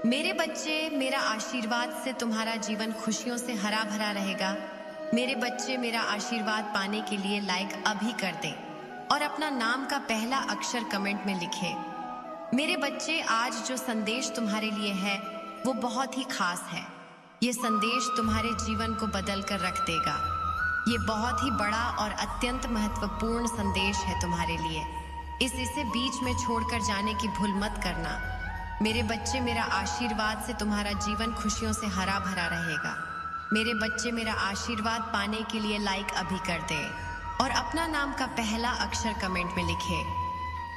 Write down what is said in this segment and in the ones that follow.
मेरे बच्चे, मेरा आशीर्वाद से तुम्हारा जीवन खुशियों से हरा भरा रहेगा। मेरे बच्चे, मेरा आशीर्वाद पाने के लिए लाइक अभी कर दें और अपना नाम का पहला अक्षर कमेंट में लिखें। मेरे बच्चे, आज जो संदेश तुम्हारे लिए है वो बहुत ही खास है। ये संदेश तुम्हारे जीवन को बदल कर रख देगा। ये बहुत ही बड़ा और अत्यंत महत्वपूर्ण संदेश है तुम्हारे लिए। इसे बीच में छोड़कर जाने की भूल मत करना। मेरे बच्चे, मेरा आशीर्वाद से तुम्हारा जीवन खुशियों से हरा भरा रहेगा। मेरे बच्चे, मेरा आशीर्वाद पाने के लिए लाइक अभी कर दे और अपना नाम का पहला अक्षर कमेंट में लिखे।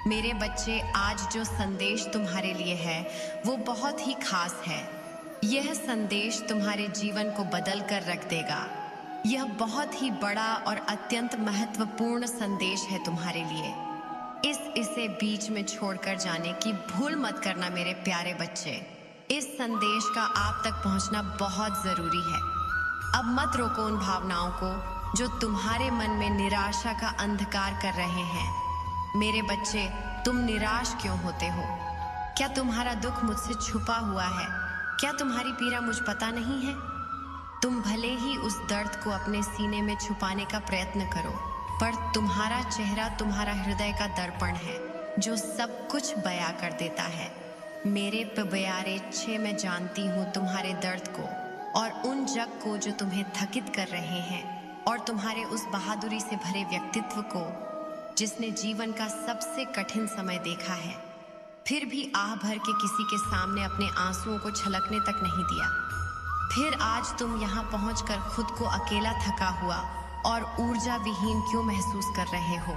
मेरे बच्चे, आज जो संदेश तुम्हारे लिए है वो बहुत ही खास है। यह संदेश तुम्हारे जीवन को बदल कर रख देगा। यह बहुत ही बड़ा और अत्यंत महत्वपूर्ण संदेश है तुम्हारे लिए। इसे बीच में छोड़कर जाने की भूल मत करना मेरे प्यारे बच्चे। इस संदेश का आप तक पहुंचना बहुत जरूरी है। अब मत रोको उन भावनाओं को जो तुम्हारे मन में निराशा का अंधकार कर रहे हैं। मेरे बच्चे, तुम निराश क्यों होते हो? क्या तुम्हारा दुख मुझसे छुपा हुआ है? क्या तुम्हारी पीड़ा मुझ पता नहीं है? तुम भले ही उस दर्द को अपने सीने में छुपाने का प्रयत्न करो, पर तुम्हारा चेहरा तुम्हारा हृदय का दर्पण है जो सब कुछ बयां कर देता है। मेरे प्यारे बच्चे, मैं जानती हूँ तुम्हारे दर्द को और उन जग को जो तुम्हें थकित कर रहे हैं, और तुम्हारे उस बहादुरी से भरे व्यक्तित्व को जिसने जीवन का सबसे कठिन समय देखा है, फिर भी आह भर के किसी के सामने अपने आंसुओं को छलकने तक नहीं दिया। फिर आज तुम यहाँ पहुँचकर खुद को अकेला, थका हुआ और ऊर्जा विहीन क्यों महसूस कर रहे हो?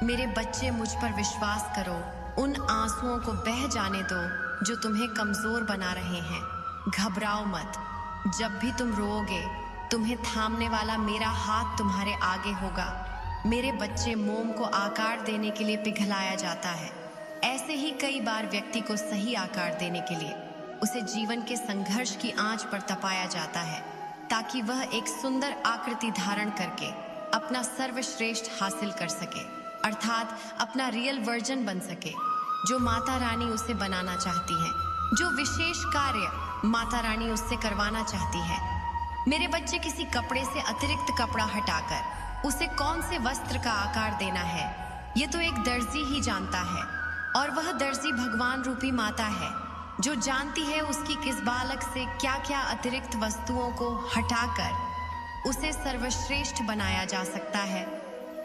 मेरे बच्चे, मुझ पर विश्वास करो। उन आंसुओं को बह जाने दो जो तुम्हें कमजोर बना रहे हैं। घबराओ मत। जब भी तुम रोओगे, तुम्हें थामने वाला मेरा हाथ तुम्हारे आगे होगा। मेरे बच्चे, मोम को आकार देने के लिए पिघलाया जाता है। ऐसे ही कई बार व्यक्ति को सही आकार देने के लिए उसे जीवन के संघर्ष की आंच पर तपाया जाता है, ताकि वह एक सुंदर आकृति धारण करके अपना सर्वश्रेष्ठ हासिल कर सके, अर्थात अपना रियल वर्जन बन सके जो माता रानी उसे बनाना चाहती है, जो विशेष कार्य माता रानी उससे करवाना चाहती है। मेरे बच्चे, किसी कपड़े से अतिरिक्त कपड़ा हटाकर उसे कौन से वस्त्र का आकार देना है, ये तो एक दर्जी ही जानता है, और वह दर्जी भगवान रूपी माता है जो जानती है उसकी किस बालक से क्या क्या अतिरिक्त वस्तुओं को हटाकर उसे सर्वश्रेष्ठ बनाया जा सकता है।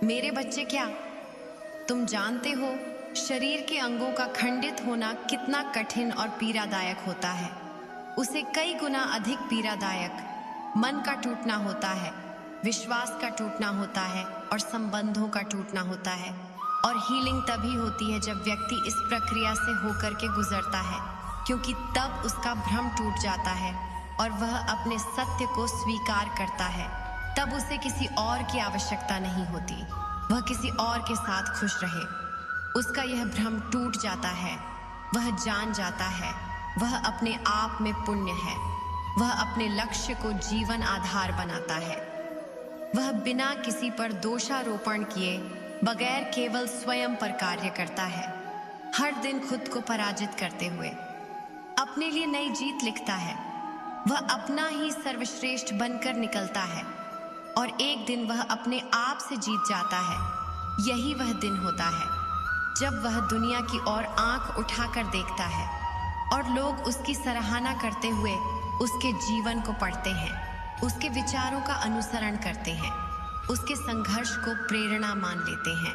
मेरे बच्चे, क्या तुम जानते हो शरीर के अंगों का खंडित होना कितना कठिन और पीड़ादायक होता है? उसे कई गुना अधिक पीड़ादायक मन का टूटना होता है, विश्वास का टूटना होता है और संबंधों का टूटना होता है। और हीलिंग तभी होती है जब व्यक्ति इस प्रक्रिया से होकर के गुजरता है, क्योंकि तब उसका भ्रम टूट जाता है और वह अपने सत्य को स्वीकार करता है। तब उसे किसी और की आवश्यकता नहीं होती, वह किसी और के साथ खुश रहे। उसका यह भ्रम टूट जाता है। वह जान जाता है वह अपने आप में पुण्य है। वह अपने लक्ष्य को जीवन आधार बनाता है। वह बिना किसी पर दोषारोपण किए, बगैर केवल स्वयं पर कार्य करता है, हर दिन खुद को पराजित करते हुए अपने लिए नई जीत लिखता है। वह अपना ही सर्वश्रेष्ठ बनकर निकलता है और एक दिन वह अपने आप से जीत जाता है। यही वह दिन होता है जब वह दुनिया की ओर आंख उठाकर देखता है और लोग उसकी सराहना करते हुए उसके जीवन को पढ़ते हैं, उसके विचारों का अनुसरण करते हैं, उसके संघर्ष को प्रेरणा मान लेते हैं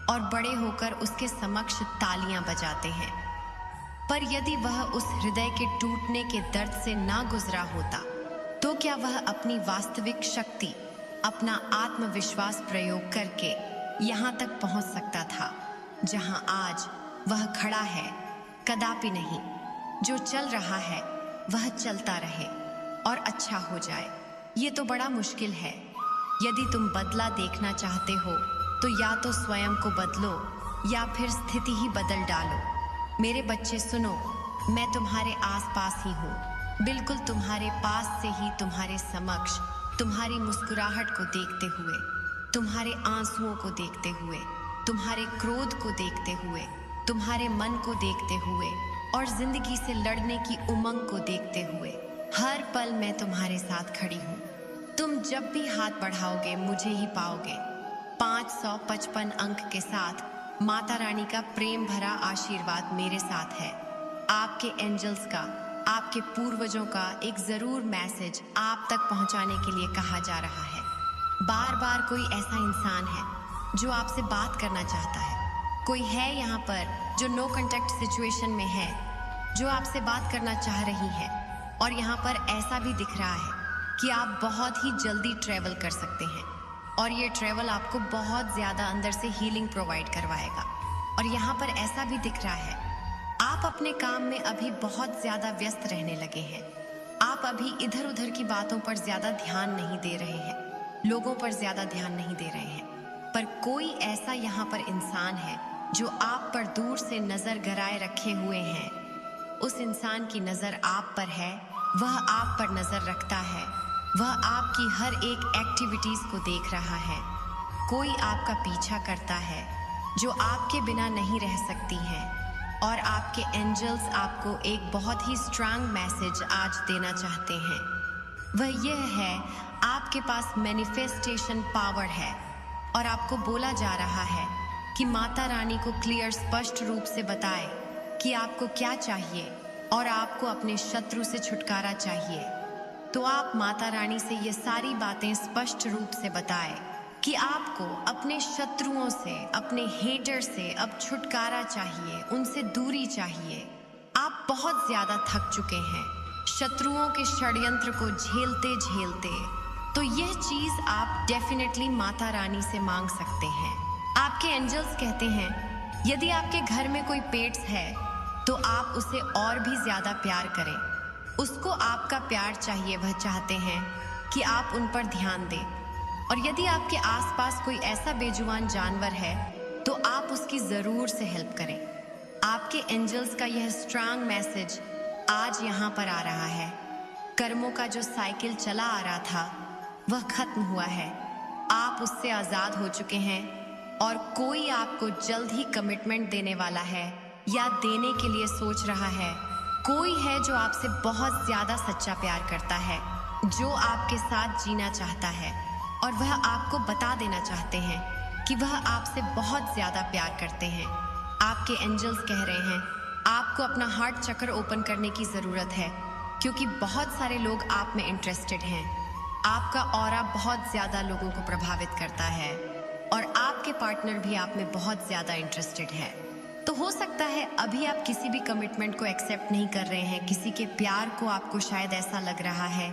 और बड़े होकर उसके समक्ष तालियां बजाते हैं। पर यदि वह उस हृदय के टूटने के दर्द से ना गुजरा होता, तो क्या वह अपनी वास्तविक शक्ति, अपना आत्मविश्वास प्रयोग करके यहाँ तक पहुँच सकता था जहाँ आज वह खड़ा है? कदापि नहीं। जो चल रहा है वह चलता रहे और अच्छा हो जाए, ये तो बड़ा मुश्किल है। यदि तुम बदला देखना चाहते हो तो या तो स्वयं को बदलो या फिर स्थिति ही बदल डालो। मेरे बच्चे सुनो, मैं तुम्हारे आसपास ही हूँ, बिल्कुल तुम्हारे पास से ही, तुम्हारे समक्ष, तुम्हारी मुस्कुराहट को देखते हुए, तुम्हारे आंसुओं को देखते हुए, तुम्हारे क्रोध को देखते हुए, तुम्हारे मन को देखते हुए, और जिंदगी से लड़ने की उमंग को देखते हुए। हर पल मैं तुम्हारे साथ खड़ी हूँ। तुम जब भी हाथ बढ़ाओगे मुझे ही पाओगे। 555 अंक के साथ माता रानी का प्रेम भरा आशीर्वाद मेरे साथ है। आपके एंजल्स का, आपके पूर्वजों का एक जरूर मैसेज आप तक पहुंचाने के लिए कहा जा रहा है। बार बार कोई ऐसा इंसान है जो आपसे बात करना चाहता है। कोई है यहाँ पर जो नो कांटेक्ट सिचुएशन में है, जो आपसे बात करना चाह रही है। और यहाँ पर ऐसा भी दिख रहा है कि आप बहुत ही जल्दी ट्रैवल कर सकते हैं और ये ट्रैवल आपको बहुत ज़्यादा अंदर से हीलिंग प्रोवाइड करवाएगा। और यहाँ पर ऐसा भी दिख रहा है आप अपने काम में अभी बहुत ज़्यादा व्यस्त रहने लगे हैं। आप अभी इधर उधर की बातों पर ज़्यादा ध्यान नहीं दे रहे हैं, लोगों पर ज़्यादा ध्यान नहीं दे रहे हैं। पर कोई ऐसा यहाँ पर इंसान है जो आप पर दूर से नज़र गराए रखे हुए हैं। उस इंसान की नज़र आप पर है, वह आप पर नज़र रखता है, वह आपकी हर एक एक्टिविटीज़ को देख रहा है। कोई आपका पीछा करता है जो आपके बिना नहीं रह सकती हैं। और आपके एंजल्स आपको एक बहुत ही स्ट्रांग मैसेज आज देना चाहते हैं। वह यह है, आपके पास मैनिफेस्टेशन पावर है और आपको बोला जा रहा है कि माता रानी को क्लियर स्पष्ट रूप से बताए कि आपको क्या चाहिए और आपको अपने शत्रु से छुटकारा चाहिए। तो आप माता रानी से ये सारी बातें स्पष्ट रूप से बताएं कि आपको अपने शत्रुओं से, अपने हेटर से अब छुटकारा चाहिए, उनसे दूरी चाहिए। आप बहुत ज्यादा थक चुके हैं शत्रुओं के षड्यंत्र को झेलते झेलते। तो यह चीज आप डेफिनेटली माता रानी से मांग सकते हैं। आपके एंजल्स कहते हैं यदि आपके घर में कोई पेट्स है तो आप उसे और भी ज्यादा प्यार करें। उसको आपका प्यार चाहिए, वह चाहते हैं कि आप उन पर ध्यान दें। और यदि आपके आसपास कोई ऐसा बेजुबान जानवर है तो आप उसकी जरूर से हेल्प करें। आपके एंजल्स का यह स्ट्रांग मैसेज आज यहाँ पर आ रहा है। कर्मों का जो साइकिल चला आ रहा था वह खत्म हुआ है। आप उससे आजाद हो चुके हैं और कोई आपको जल्द ही कमिटमेंट देने वाला है या देने के लिए सोच रहा है। कोई है जो आपसे बहुत ज्यादा सच्चा प्यार करता है, जो आपके साथ जीना चाहता है और वह आपको बता देना चाहते हैं कि वह आपसे बहुत ज्यादा प्यार करते हैं। आपके एंजल्स कह रहे हैं आपको अपना हार्ट चक्र ओपन करने की जरूरत है, क्योंकि बहुत सारे लोग आप में इंटरेस्टेड हैं। आपका ऑरा बहुत ज्यादा लोगों को प्रभावित करता है और आपके पार्टनर भी आप में बहुत ज्यादा इंटरेस्टेड है। तो हो सकता है अभी आप किसी भी कमिटमेंट को एक्सेप्ट नहीं कर रहे हैं। किसी के प्यार को आपको शायद ऐसा लग रहा है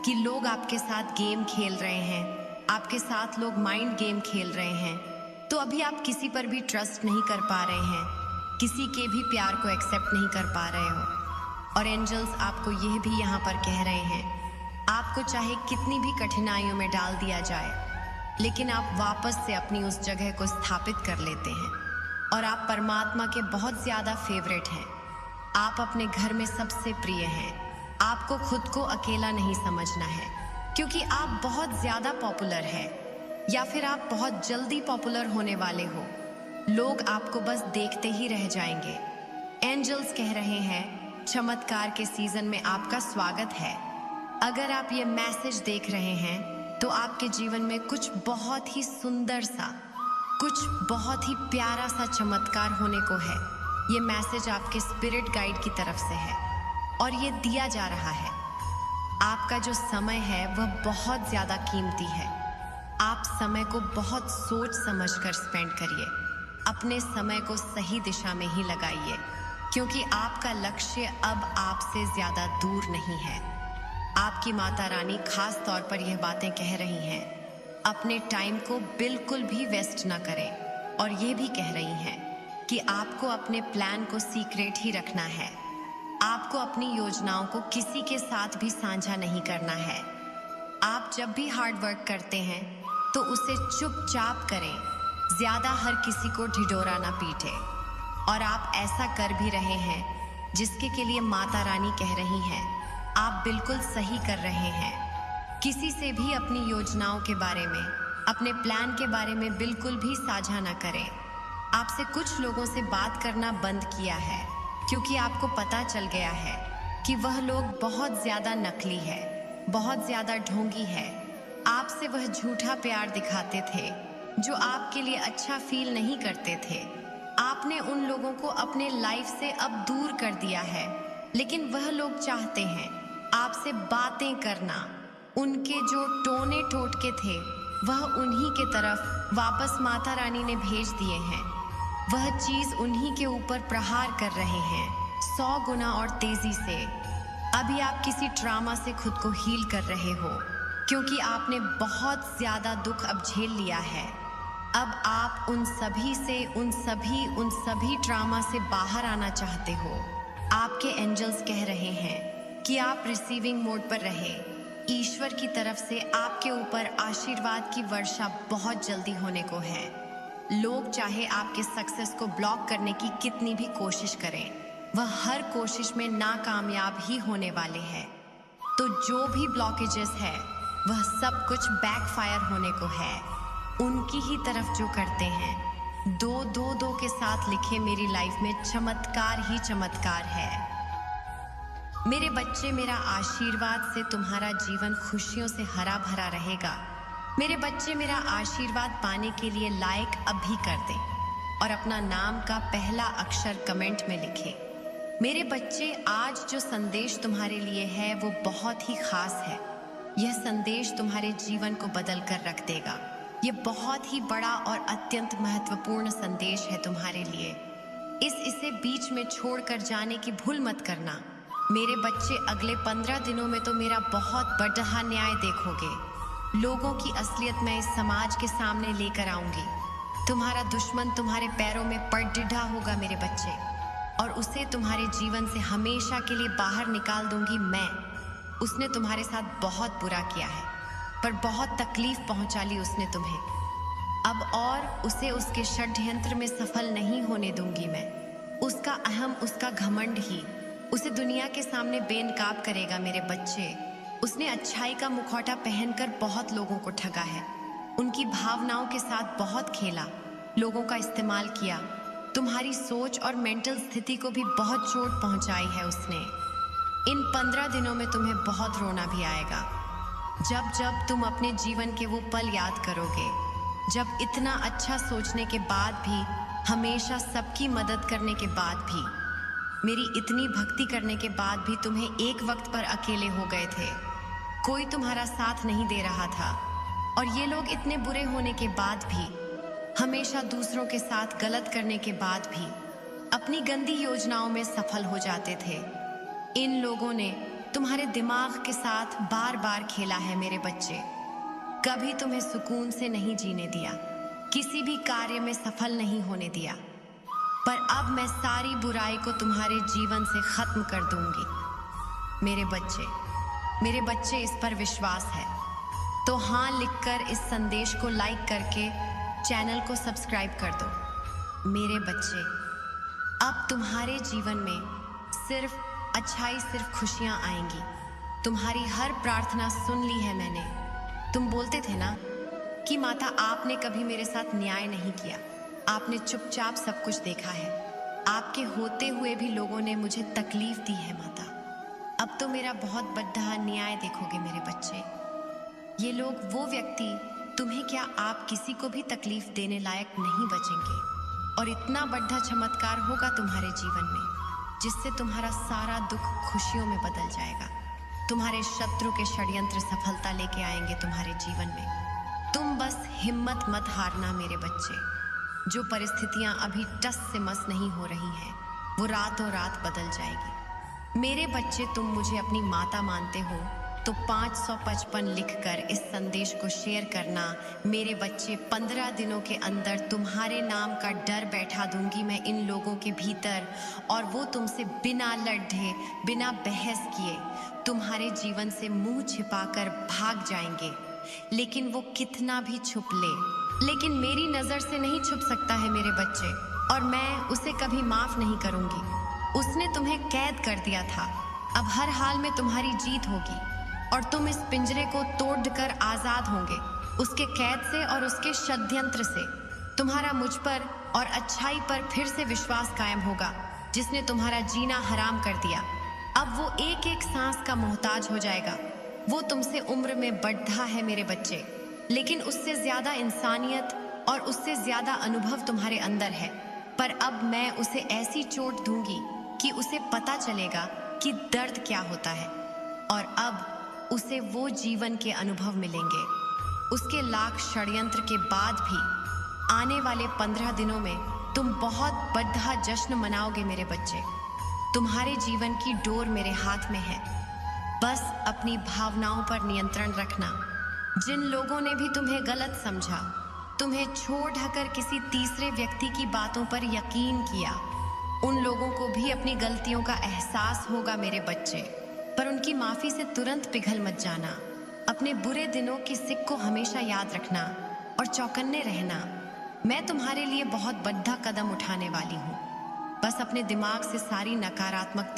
कि लोग आपके साथ गेम खेल रहे हैं, आपके साथ लोग माइंड गेम खेल रहे हैं। तो अभी आप किसी पर भी ट्रस्ट नहीं कर पा रहे हैं, किसी के भी प्यार को एक्सेप्ट नहीं कर पा रहे हो। और एंजल्स आपको यह भी यहाँ पर कह रहे हैं आपको चाहे कितनी भी कठिनाइयों में डाल दिया जाए, लेकिन आप वापस से अपनी उस जगह को स्थापित कर लेते हैं और आप परमात्मा के बहुत ज्यादा फेवरेट हैं। आप अपने घर में सबसे प्रिय हैं। आपको खुद को अकेला नहीं समझना है, क्योंकि आप बहुत ज्यादा पॉपुलर हैं या फिर आप बहुत जल्दी पॉपुलर होने वाले हो। लोग आपको बस देखते ही रह जाएंगे। एंजल्स कह रहे हैं चमत्कार के सीजन में आपका स्वागत है। अगर आप ये मैसेज देख रहे हैं तो आपके जीवन में कुछ बहुत ही सुंदर सा, कुछ बहुत ही प्यारा सा चमत्कार होने को है। ये मैसेज आपके स्पिरिट गाइड की तरफ से है और ये दिया जा रहा है। आपका जो समय है वह बहुत ज्यादा कीमती है। आप समय को बहुत सोच समझ कर स्पेंड करिए। अपने समय को सही दिशा में ही लगाइए, क्योंकि आपका लक्ष्य अब आपसे ज्यादा दूर नहीं है। आपकी माता रानी खास तौर पर यह बातें कह रही हैं अपने टाइम को बिल्कुल भी वेस्ट ना करें। और यह भी कह रही हैं कि आपको अपने प्लान को सीक्रेट ही रखना है। आपको अपनी योजनाओं को किसी के साथ भी साझा नहीं करना है। आप जब भी हार्ड वर्क करते हैं तो उसे चुपचाप करें, ज्यादा हर किसी को ढिढोरा ना पीटे। और आप ऐसा कर भी रहे हैं जिसके के लिए माता रानी कह रही हैं आप बिल्कुल सही कर रहे हैं। किसी से भी अपनी योजनाओं के बारे में, अपने प्लान के बारे में बिल्कुल भी साझा ना करें। आपसे कुछ लोगों से बात करना बंद किया है क्योंकि आपको पता चल गया है कि वह लोग बहुत ज्यादा नकली है, बहुत ज्यादा ढोंगी है। आपसे वह झूठा प्यार दिखाते थे जो आपके लिए अच्छा फील नहीं करते थे। आपने उन लोगों को अपने लाइफ से अब दूर कर दिया है, लेकिन वह लोग चाहते हैं आपसे बातें करना। उनके जो टोने टोटके थे वह उन्हीं के तरफ वापस माता रानी ने भेज दिए हैं। वह चीज उन्हीं के ऊपर प्रहार कर रहे हैं 100 गुना और तेजी से। अभी आप किसी ट्रामा से खुद को हील कर रहे हो, क्योंकि आपने बहुत ज्यादा दुख अब झेल लिया है। अब आप उन सभी ट्रामा से बाहर आना चाहते हो। आपके एंजल्स कह रहे हैं कि आप रिसीविंग मोड पर रहे। ईश्वर की तरफ से आपके ऊपर आशीर्वाद की वर्षा बहुत जल्दी होने को है। लोग चाहे आपके सक्सेस को ब्लॉक करने की कितनी भी कोशिश करें, वह हर कोशिश में नाकामयाब ही होने वाले हैं। तो जो भी ब्लॉकेजेस है वह सब कुछ बैकफायर होने को है। उनकी ही तरफ जो करते हैं। 2-2-2 के साथ लिखे मेरी लाइफ में चमत्कार ही चमत्कार है। मेरे बच्चे, मेरा आशीर्वाद से तुम्हारा जीवन खुशियों से हरा भरा रहेगा। मेरे बच्चे, मेरा आशीर्वाद पाने के लिए लाइक अभी कर दें और अपना नाम का पहला अक्षर कमेंट में लिखें। मेरे बच्चे, आज जो संदेश तुम्हारे लिए है वो बहुत ही खास है। यह संदेश तुम्हारे जीवन को बदल कर रख देगा। यह बहुत ही बड़ा और अत्यंत महत्वपूर्ण संदेश है तुम्हारे लिए। इसे बीच में छोड़कर जाने की भूल मत करना। मेरे बच्चे, अगले 15 दिनों में तो मेरा बहुत बड़ा न्याय देखोगे। लोगों की असलियत मैं इस समाज के सामने लेकर आऊंगी। तुम्हारा दुश्मन तुम्हारे पैरों में पड़ डिढ़ा होगा मेरे बच्चे, और उसे तुम्हारे जीवन से हमेशा के लिए बाहर निकाल दूंगी मैं। उसने तुम्हारे साथ बहुत बुरा किया है, पर बहुत तकलीफ पहुंचा ली उसने तुम्हें। अब और उसे उसके षड्यंत्र में सफल नहीं होने दूंगी मैं। उसका अहम, उसका घमंड ही उसे दुनिया के सामने बेनकाब करेगा मेरे बच्चे। उसने अच्छाई का मुखौटा पहनकर बहुत लोगों को ठगा है। उनकी भावनाओं के साथ बहुत खेला, लोगों का इस्तेमाल किया। तुम्हारी सोच और मेंटल स्थिति को भी बहुत चोट पहुंचाई है उसने। इन 15 दिनों में तुम्हें बहुत रोना भी आएगा, जब जब तुम अपने जीवन के वो पल याद करोगे, जब इतना अच्छा सोचने के बाद भी, हमेशा सबकी मदद करने के बाद भी, मेरी इतनी भक्ति करने के बाद भी तुम्हें एक वक्त पर अकेले हो गए थे। कोई तुम्हारा साथ नहीं दे रहा था, और ये लोग इतने बुरे होने के बाद भी, हमेशा दूसरों के साथ गलत करने के बाद भी अपनी गंदी योजनाओं में सफल हो जाते थे। इन लोगों ने तुम्हारे दिमाग के साथ बार बार खेला है मेरे बच्चे। कभी तुम्हें सुकून से नहीं जीने दिया, किसी भी कार्य में सफल नहीं होने दिया। पर अब मैं सारी बुराई को तुम्हारे जीवन से खत्म कर दूंगी मेरे बच्चे, इस पर विश्वास है तो हाँ लिखकर इस संदेश को लाइक करके चैनल को सब्सक्राइब कर दो। मेरे बच्चे, अब तुम्हारे जीवन में सिर्फ अच्छाई, सिर्फ खुशियां आएंगी। तुम्हारी हर प्रार्थना सुन ली है मैंने। तुम बोलते थे ना कि माता आपने कभी मेरे साथ न्याय नहीं किया, आपने चुपचाप सब कुछ देखा है। आपके होते हुए भी लोगों ने मुझे तकलीफ दी है माता। अब तो मेरा बहुत बड़ा न्याय देखोगे मेरे बच्चे। ये लोग, वो व्यक्ति, तुम्हें क्या, आप किसी को भी तकलीफ देने लायक नहीं बचेंगे। और इतना बड़ा चमत्कार होगा तुम्हारे जीवन में जिससे तुम्हारा सारा दुख खुशियों में बदल जाएगा। तुम्हारे शत्रु के षड्यंत्र सफलता लेके आएंगे तुम्हारे जीवन में। तुम बस हिम्मत मत हारना मेरे बच्चे। जो परिस्थितियां अभी टस से मस नहीं हो रही हैं, वो रातों रात बदल जाएगी। मेरे बच्चे, तुम मुझे अपनी माता मानते हो तो 555 लिखकर इस संदेश को शेयर करना। मेरे बच्चे, 15 दिनों के अंदर तुम्हारे नाम का डर बैठा दूंगी मैं इन लोगों के भीतर, और वो तुमसे बिना लड़े, बिना बहस किए तुम्हारे जीवन से मुंह छिपाकर भाग जाएंगे। लेकिन वो कितना भी छुप ले, लेकिन मेरी नजर से नहीं छुप सकता है मेरे बच्चे, और मैं उसे कभी माफ नहीं करूंगी। उसने तुम्हें कैद कर दिया था, अब हर हाल में तुम्हारी जीत होगी और तुम इस पिंजरे को तोड़कर आजाद होंगे उसके कैद से और उसके षड्यंत्र से। तुम्हारा मुझ पर और अच्छाई पर फिर से विश्वास कायम होगा। जिसने तुम्हारा जीना हराम कर दिया, अब वो एक एक सांस का मोहताज हो जाएगा। वो तुमसे उम्र में बढ़ा है मेरे बच्चे, लेकिन उससे ज्यादा इंसानियत और उससे ज्यादा अनुभव तुम्हारे अंदर है। पर अब मैं उसे ऐसी चोट दूंगी कि उसे पता चलेगा कि दर्द क्या होता है, और अब उसे वो जीवन के अनुभव मिलेंगे। उसके लाख षड्यंत्र के बाद भी आने वाले 15 दिनों में तुम बहुत बड़ा जश्न मनाओगे मेरे बच्चे। तुम्हारे जीवन की डोर मेरे हाथ में है। बस अपनी भावनाओं पर नियंत्रण रखना। जिन लोगों ने भी तुम्हें गलत समझा, तुम्हें छोड़ ढकर किसी तीसरे व्यक्ति की बातों पर यकीन किया, उन लोगों को भी अपनी गलतियों का एहसास होगा मेरे बच्चे। पर उनकी माफी से तुरंत पिघल मत जाना। अपने बुरे दिनों की सिक को हमेशा याद रखना और चौकन्ने रहना। मैं तुम्हारे लिए बहुत बड़ा कदम उठाने वाली हूँ। बस अपने दिमाग से सारी नकारात्मकता